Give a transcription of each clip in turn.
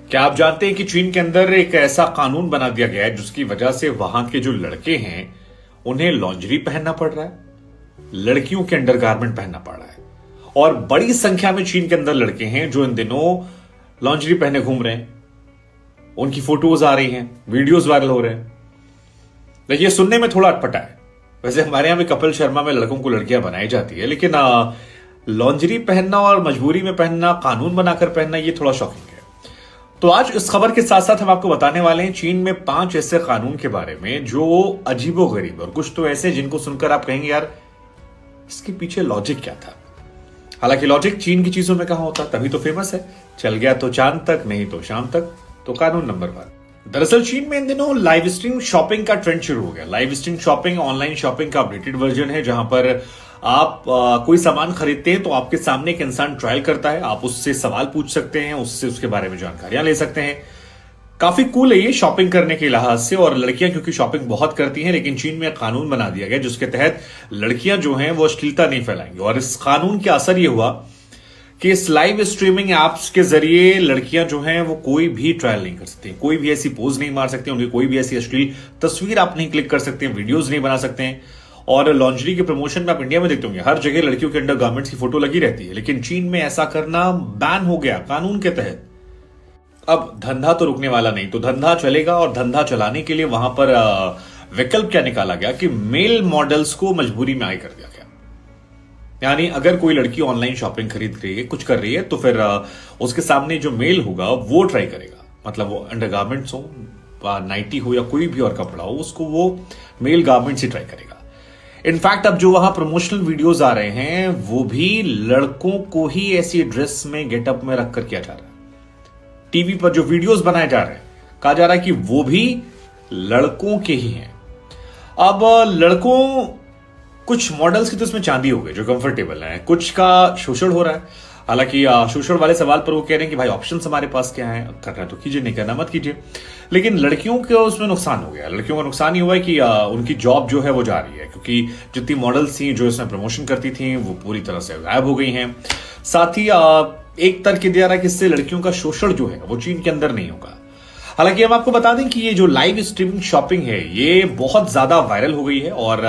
क्या आप जानते हैं कि चीन के अंदर एक ऐसा कानून बना दिया गया है जिसकी वजह से वहां के जो लड़के हैं उन्हें लॉन्जरी पहनना पड़ रहा है, लड़कियों के अंडरगारमेंट पहनना पड़ रहा है। और बड़ी संख्या में चीन के अंदर लड़के हैं जो इन दिनों लॉन्जरी पहने घूम रहे हैं। उनकी फोटोज आ रही हैं, वीडियोस वायरल हो रहे हैं। देखिए, सुनने में थोड़ा अटपटा है। वैसे हमारे यहां भी कपिल शर्मा में लड़कों को लड़कियां बनाई जाती है, लेकिन लॉन्जरी पहनना और मजबूरी में पहनना, कानून बनाकर पहनना, ये थोड़ा शॉकिंग है। तो आज इस खबर के साथ साथ हम आपको बताने वाले हैं चीन में 5 ऐसे कानून के बारे में जो अजीबोगरीब और कुछ तो ऐसे जिनको सुनकर आप कहेंगे यार इसके पीछे लॉजिक क्या था। हालांकि लॉजिक चीन की चीजों में कहां होता, तभी तो फेमस है। चल गया तो चांद तक, नहीं तो शाम तक। तो कानून नंबर 1। दरअसल चीन में इन दिनों लाइव स्ट्रीम शॉपिंग का ट्रेंड शुरू हो गया। Live stream shopping online shopping का अपडेटेड वर्जन है, जहां पर आप कोई सामान खरीदते हैं तो आपके सामने एक इंसान ट्रायल करता है, आप उससे सवाल पूछ सकते हैं, उससे उसके बारे में जानकारियां ले सकते हैं। काफी कूल है ये शॉपिंग करने के लिहाज से। और लड़कियां क्योंकि शॉपिंग बहुत करती हैं, लेकिन चीन में कानून बना दिया गया जिसके तहत लड़कियां जो हैं वो अश्लीलता नहीं फैलाएंगी। और इस कानून का असर ये हुआ कि इस लाइव स्ट्रीमिंग एप्स के जरिए लड़कियां जो हैं वो कोई भी ट्रायल नहीं कर सकती, कोई भी ऐसी पोज नहीं मार सकती, उनकी कोई भी ऐसी अश्लील तस्वीर आप नहीं क्लिक कर सकते, वीडियोज नहीं बना सकते हैं। और लॉन्जरी के प्रमोशन में आप इंडिया में देखते होंगे हर जगह लड़कियों के अंडरगारमेंट्स की फोटो लगी रहती है, लेकिन चीन में ऐसा करना बैन हो गया कानून के तहत। अब धंधा तो रुकने वाला नहीं, तो धंधा चलेगा। और धंधा चलाने के लिए वहां पर विकल्प क्या निकाला गया कि मेल मॉडल्स को मजबूरी में आय कर दिया गया। यानी अगर कोई लड़की ऑनलाइन शॉपिंग खरीद रही है, कुछ कर रही है, तो फिर उसके सामने जो मेल होगा वो ट्राई करेगा। मतलब वो अंडरगारमेंट्स हो, नाइटी हो या कोई भी और कपड़ा हो, उसको वो मेल गारमेंट्स ही ट्राई करेगा। इनफैक्ट अब जो वहां प्रमोशनल वीडियोस आ रहे हैं वो भी लड़कों को ही ऐसी ड्रेस में गेटअप में रखकर किया जा रहा है। टीवी पर जो वीडियोस बनाए जा रहे हैं, कहा जा रहा है कि वो भी लड़कों के ही हैं। अब लड़कों, कुछ मॉडल्स की तो इसमें चांदी हो गई जो कंफर्टेबल है, कुछ का शोषण हो रहा है। हालांकि शोषण वाले सवाल पर वो कह रहे हैं कि भाई ऑप्शंस हमारे पास क्या है, करना है तो कीजिए, नहीं करना मत कीजिए। लेकिन लड़कियों को उसमें नुकसान हो गया। लड़कियों का नुकसान ये हुआ है कि उनकी जॉब जो है वो जा रही है, क्योंकि जितनी मॉडल्स थी जो इसमें प्रमोशन करती थी वो पूरी तरह से गायब हो गई हैं। साथ ही एक तर्क दिया रहा है कि इससे लड़कियों का शोषण जो है वो चीन के अंदर नहीं होगा। हालांकि हम आपको बता दें कि ये जो लाइव स्ट्रीमिंग शॉपिंग है ये बहुत ज्यादा वायरल हो गई है और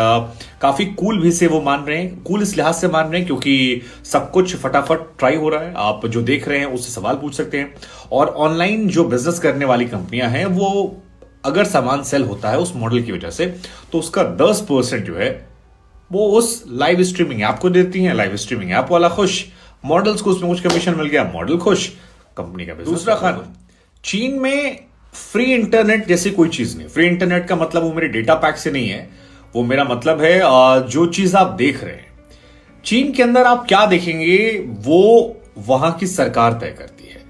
काफी कूल भी से वो मान रहे हैं। कूल इस लिहाज से मान रहे हैं क्योंकि सब कुछ फटाफट ट्राई हो रहा है, आप जो देख रहे हैं उससे सवाल पूछ सकते हैं। और ऑनलाइन जो बिजनेस करने वाली कंपनियां हैं वो अगर सामान सेल होता है उस मॉडल की वजह से, तो उसका 10% जो है वो उस लाइव स्ट्रीमिंग ऐप को देती हैं। लाइव स्ट्रीमिंग ऐप वाला खुश, मॉडल्स को उसमें कुछ कमीशन मिल गया, मॉडल खुश, कंपनी का बिजनेस। दूसरा कानून, चीन में फ्री इंटरनेट जैसी कोई चीज नहीं। फ्री इंटरनेट का मतलब वो मेरे डेटा पैक से नहीं है, वो मेरा मतलब है जो चीज आप देख रहे हैं चीन के अंदर आप क्या देखेंगे वो वहां की सरकार तय करती है।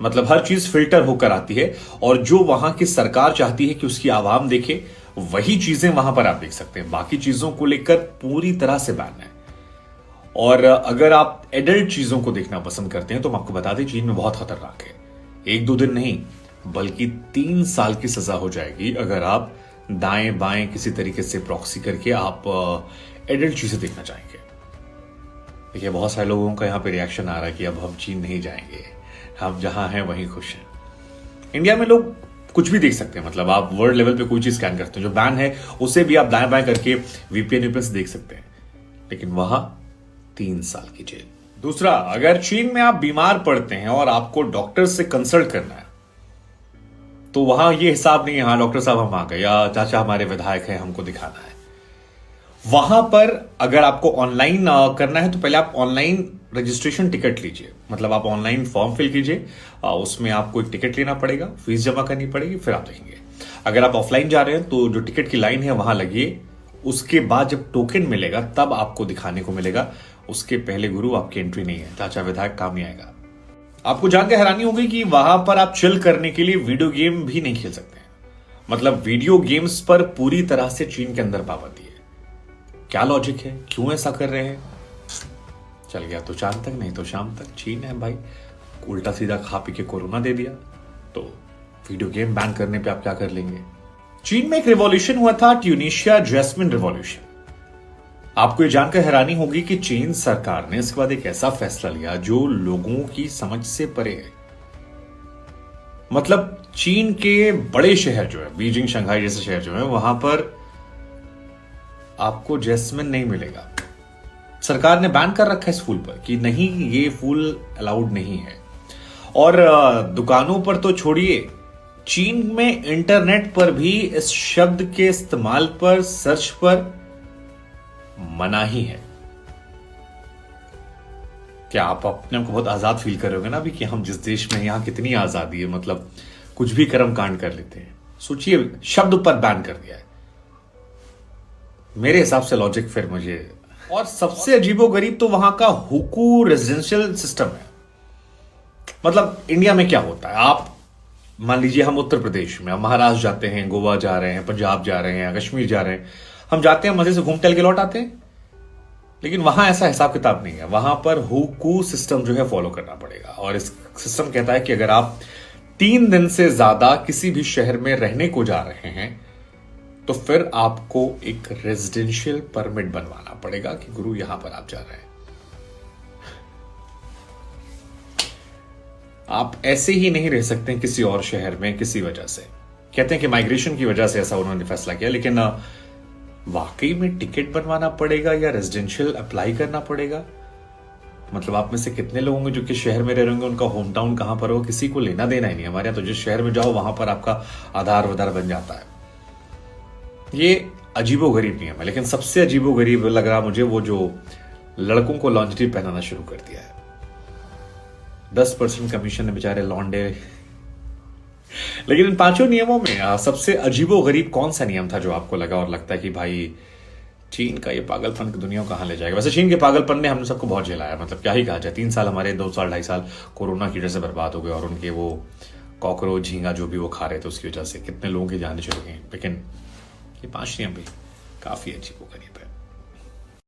मतलब हर चीज फिल्टर होकर आती है और जो वहां की सरकार चाहती है कि उसकी आवाम देखे वही चीजें वहां पर आप देख सकते हैं। बाकी चीजों को लेकर पूरी तरह से बैन है। और अगर आप एडल्ट चीजों को देखना पसंद करते हैं तो हम आपको बता दें चीन में बहुत खतरनाक है। 1-2 दिन नहीं बल्कि 3 साल की सजा हो जाएगी अगर आप दाएं बाएं किसी तरीके से प्रॉक्सी करके आप एडल्ट चीजें देखना चाहेंगे। देखिए, बहुत सारे लोगों का यहां पे रिएक्शन आ रहा है कि अब हम चीन नहीं जाएंगे, हम जहां हैं वहीं खुश हैं। इंडिया में लोग कुछ भी देख सकते हैं। मतलब आप वर्ल्ड लेवल पे कोई चीज स्कैन करते हैं, जो बैन है उसे भी आप दाएं बाएं करके वीपीएन से देख सकते हैं, लेकिन वहां 3 साल की जेल। दूसरा, अगर चीन में आप बीमार पड़ते हैं और आपको डॉक्टर से कंसल्ट करना है तो वहां ये हिसाब नहीं है हाँ डॉक्टर साहब हम आ गए या चाचा हमारे विधायक हैं हमको दिखाना है। वहां पर अगर आपको ऑनलाइन करना है तो पहले आप ऑनलाइन रजिस्ट्रेशन टिकट लीजिए। मतलब आप ऑनलाइन फॉर्म फिल कीजिए, उसमें आपको एक टिकट लेना पड़ेगा, फीस जमा करनी पड़ेगी, फिर आप देखेंगे। अगर आप ऑफलाइन जा रहे हैं तो जो टिकट की लाइन है वहां लगिए, उसके बाद जब टोकन मिलेगा तब आपको दिखाने को मिलेगा। उसके पहले गुरु आपकी एंट्री नहीं है, चाचा विधायक काम नहीं आएगा। आपको जानकर हैरानी होगी कि वहां पर आप चिल करने के लिए वीडियो गेम भी नहीं खेल सकते हैं। मतलब वीडियो गेम्स पर पूरी तरह से चीन के अंदर पाबंदी है। क्या लॉजिक है, क्यों ऐसा कर रहे हैं? चल गया तो चांद तक, नहीं तो शाम तक। चीन है भाई, उल्टा सीधा खा पी के कोरोना दे दिया, तो वीडियो गेम बैन करने पे आप क्या कर लेंगे? चीन में एक रिवॉल्यूशन हुआ था, ट्यूनीशिया जैस्मिन रिवॉल्यूशन। आपको ये जानकर हैरानी होगी कि चीन सरकार ने इसके बाद एक ऐसा फैसला लिया जो लोगों की समझ से परे है। मतलब चीन के बड़े शहर जो है, बीजिंग, शंघाई जैसे शहर जो है, वहां पर आपको जैस्मिन नहीं मिलेगा। सरकार ने बैन कर रखा है इस फूल पर कि नहीं, ये फूल अलाउड नहीं है। और दुकानों पर तो छोड़िए, चीन में इंटरनेट पर भी इस शब्द के इस्तेमाल पर, सर्च पर मनाही है। क्या आप अपने को बहुत आजाद फील कर रहे होगे ना अभी कि हम जिस देश में, यहां कितनी आजादी है, मतलब कुछ भी कर्म कांड कर लेते हैं। सोचिए, शब्द पर बैन कर दिया है। मेरे हिसाब से लॉजिक फिर मुझे, और सबसे अजीबोगरीब तो वहां का हुकू रेजिडेंशियल सिस्टम है। मतलब इंडिया में क्या होता है, आप मान लीजिए हम उत्तर प्रदेश में, हम महाराष्ट्र जाते हैं, गोवा जा रहे हैं, पंजाब जा रहे हैं, कश्मीर जा रहे हैं, हम जाते हैं, मजे से घूम टहल के लौट आते हैं। लेकिन वहां ऐसा हिसाब किताब नहीं है। वहां पर हुकू सिस्टम जो है फॉलो करना पड़ेगा। और इस सिस्टम कहता है कि अगर आप 3 दिन से ज्यादा किसी भी शहर में रहने को जा रहे हैं तो फिर आपको एक रेजिडेंशियल परमिट बनवाना पड़ेगा कि गुरु यहां पर आप जा रहे हैं। आप ऐसे ही नहीं रह सकते किसी और शहर में किसी वजह से। कहते हैं कि माइग्रेशन की वजह से ऐसा उन्होंने फैसला किया, लेकिन वाकई में टिकट बनवाना पड़ेगा या रेजिडेंशियल अप्लाई करना पड़ेगा? मतलब आप में से कितने लोग होंगे जो कि शहर में रह रहे होंगे, उनका होम टाउन कहां पर हो, किसी को लेना देना ही नहीं। हमारे यहाँ तो जिस शहर में जाओ वहां पर आपका आधार वधार बन जाता है। ये अजीबोगरीब नियम है। लेकिन सबसे अजीबोगरीब लग रहा मुझे वो जो लड़कों को लॉन्जरी पहनाना शुरू कर दिया है। 10% कमीशन है बेचारे लॉन्डे। लेकिन इन 5 नियमों में सबसे अजीबोगरीब कौन सा नियम था जो आपको लगा और लगता है कि भाई चीन का ये पागलपन की दुनिया को कहां ले जाएगा? वैसे चीन के पागलपन ने हम सबको बहुत झेलाया, मतलब क्या ही कहा जाए। 3 साल हमारे, 2 साल 2.5 साल कोरोना की वजह से बर्बाद हो गए, और उनके वो कॉकरोच, झींगा जो भी वो खा रहे थे उसकी वजह से कितने लोगों की जानें चली गई। लेकिन ये 5 नियम भी काफी अजीबोगरीब है।